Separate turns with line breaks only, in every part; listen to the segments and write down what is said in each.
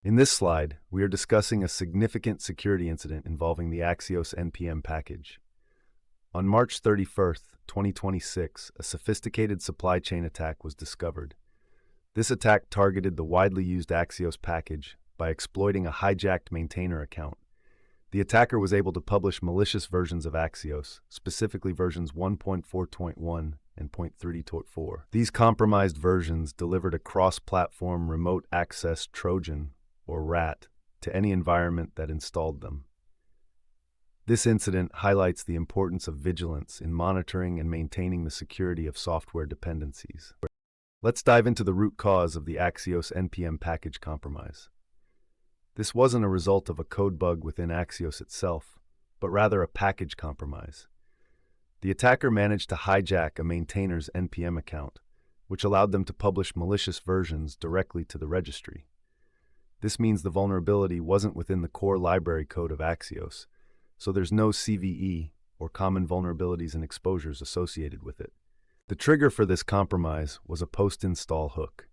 In this slide, we are discussing a significant security incident involving the Axios NPM package. On March 31st, 2026, a sophisticated supply chain attack was discovered. This attack targeted the widely used Axios package by exploiting a hijacked maintainer account. The attacker was able to publish malicious versions of Axios, specifically versions 1.4.1 and 0.30.4. These compromised versions delivered a cross-platform Remote Access Trojan, or RAT, to any environment that installed them. This incident highlights the importance of vigilance in monitoring and maintaining the security of software dependencies. Let's dive into the root cause of the Axios NPM package compromise. This wasn't a result of a code bug within Axios itself, but rather a package compromise. The attacker managed to hijack a maintainer's NPM account, which allowed them to publish malicious versions directly to the registry. This means the vulnerability wasn't within the core library code of Axios, so there's no CVE or common vulnerabilities and exposures associated with it. The trigger for this compromise was a postinstall hook.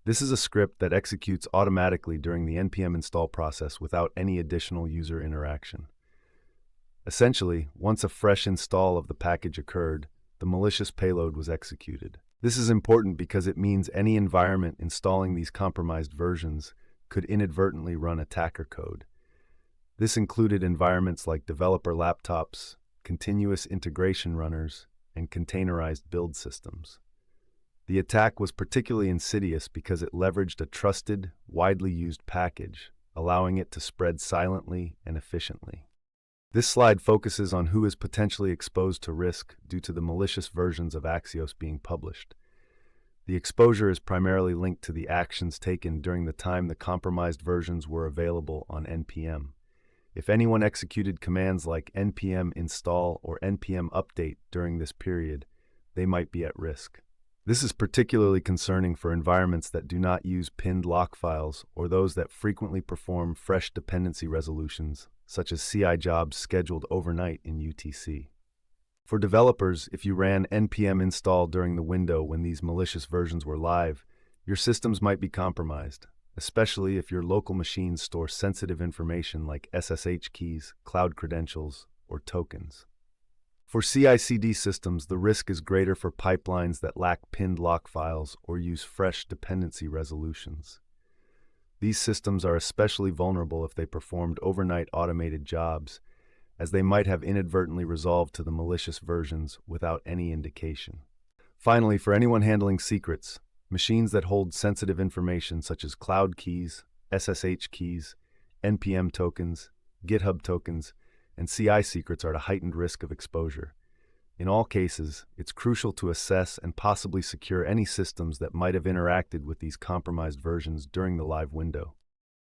This is a script that executes automatically during the npm install process without any additional user interaction. Essentially, once a fresh install of the package occurred, the malicious payload was executed. This is important because it means any environment installing these compromised versions could inadvertently run attacker code. This included environments like developer laptops, continuous integration runners, and containerized build systems. The attack was particularly insidious because it leveraged a trusted, widely used package, allowing it to spread silently and efficiently. This slide focuses on who is potentially exposed to risk due to the malicious versions of Axios being published. The exposure is primarily linked to the actions taken during the time the compromised versions were available on npm. If anyone executed commands like npm install or npm update during this period, they might be at risk. This is particularly concerning for environments that do not use pinned lock files or those that frequently perform fresh dependency resolutions, such as CI jobs scheduled overnight in UTC. For developers, if you ran npm install during the window when these malicious versions were live, your systems might be compromised, especially if your local machines store sensitive information like SSH keys, cloud credentials, or tokens. For CI/CD systems, the risk is greater for pipelines that lack pinned lock files or use fresh dependency resolutions. These systems are especially vulnerable if they performed overnight automated jobs, as they might have inadvertently resolved to the malicious versions without any indication. Finally, for anyone handling secrets, machines that hold sensitive information such as cloud keys, SSH keys, npm tokens, GitHub tokens, and CI secrets are at a heightened risk of exposure. In all cases, it's crucial to assess and possibly secure any systems that might have interacted with these compromised versions during the live window.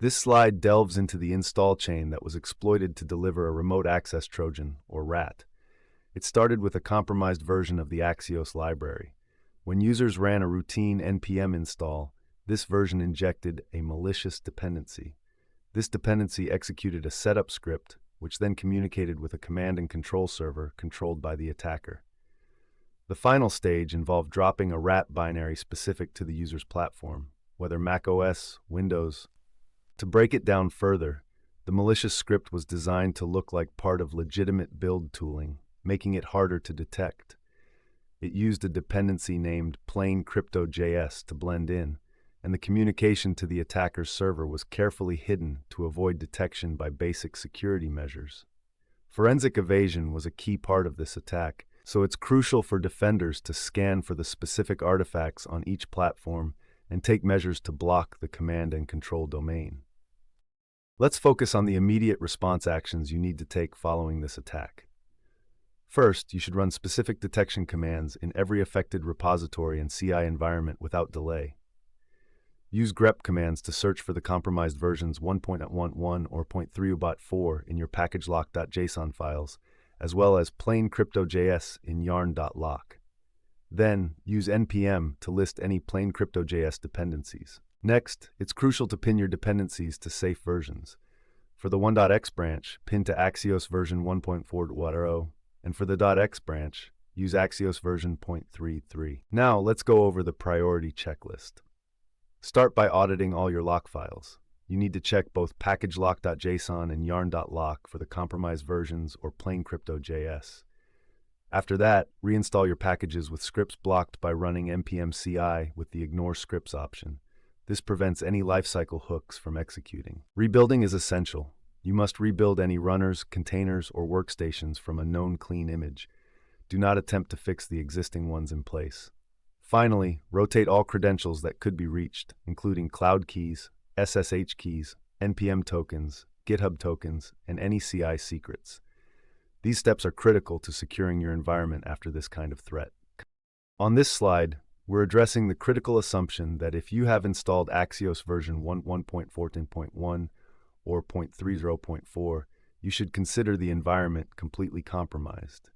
This slide delves into the install chain that was exploited to deliver a Remote Access Trojan, or RAT. It started with a compromised version of the Axios library. When users ran a routine npm install, this version injected a malicious dependency. This dependency executed a setup script, which then communicated with a command and control server controlled by the attacker. The final stage involved dropping a RAT binary specific to the user's platform, whether macOS, Windows. To break it down further, the malicious script was designed to look like part of legitimate build tooling, making it harder to detect. It used a dependency named plain crypto.js to blend in, and the communication to the attacker's server was carefully hidden to avoid detection by basic security measures. Forensic evasion was a key part of this attack, so it's crucial for defenders to scan for the specific artifacts on each platform and take measures to block the command and control domain. Let's focus on the immediate response actions you need to take following this attack. First, you should run specific detection commands in every affected repository and CI environment without delay. Use grep commands to search for the compromised versions 1.11 or 0.30.4 in your package.lock.json files, as well as plain crypto.js in yarn.lock. Then, use npm to list any plain crypto.js dependencies. Next, it's crucial to pin your dependencies to safe versions. For the 1.x branch, pin to Axios version 1.4.0, and for the .x branch, use Axios version 0.33. Now, let's go over the priority checklist. Start by auditing all your lock files. you need to check both packagelock.json and yarn.lock for the compromised versions or plain crypto.js. After that, reinstall your packages with scripts blocked by running npm CI with the ignore scripts option. This prevents any lifecycle hooks from executing. Rebuilding is essential. You must rebuild any runners, containers, or workstations from a known clean image. Do not attempt to fix the existing ones in place. Finally, rotate all credentials that could be reached, including cloud keys, SSH keys, NPM tokens, GitHub tokens, and any CI secrets. These steps are critical to securing your environment after this kind of threat. On this slide, we're addressing the critical assumption that if you have installed Axios version 1.14.1 or 0.30.4, you should consider the environment completely compromised.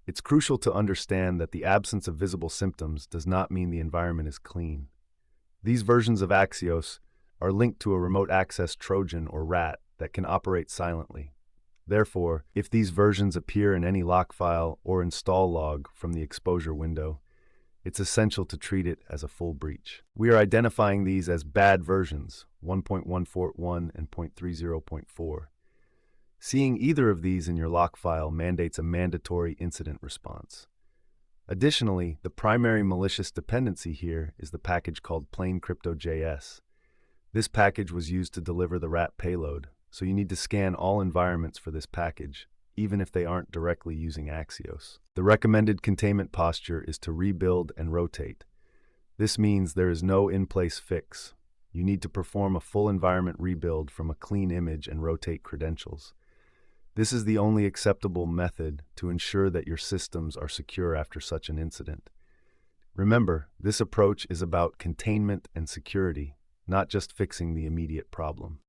It's crucial to understand that the absence of visible symptoms does not mean the environment is clean. These versions of Axios are linked to a remote access Trojan or RAT that can operate silently. Therefore, if these versions appear in any log file or install log from the exposure window, it's essential to treat it as a full breach. We are identifying these as bad versions, 1.141 and 0.30.4. Seeing either of these in your log file mandates a mandatory incident response. Additionally, the primary malicious dependency here is the package called plain crypto.js. This package was used to deliver the RAT payload, so you need to scan all environments for this package, even if they aren't directly using Axios. The recommended containment posture is to rebuild and rotate. This means there is no in-place fix. You need to perform a full environment rebuild from a clean image and rotate credentials. This is the only acceptable method to ensure that your systems are secure after such an incident. Remember, this approach is about containment and security, not just fixing the immediate problem.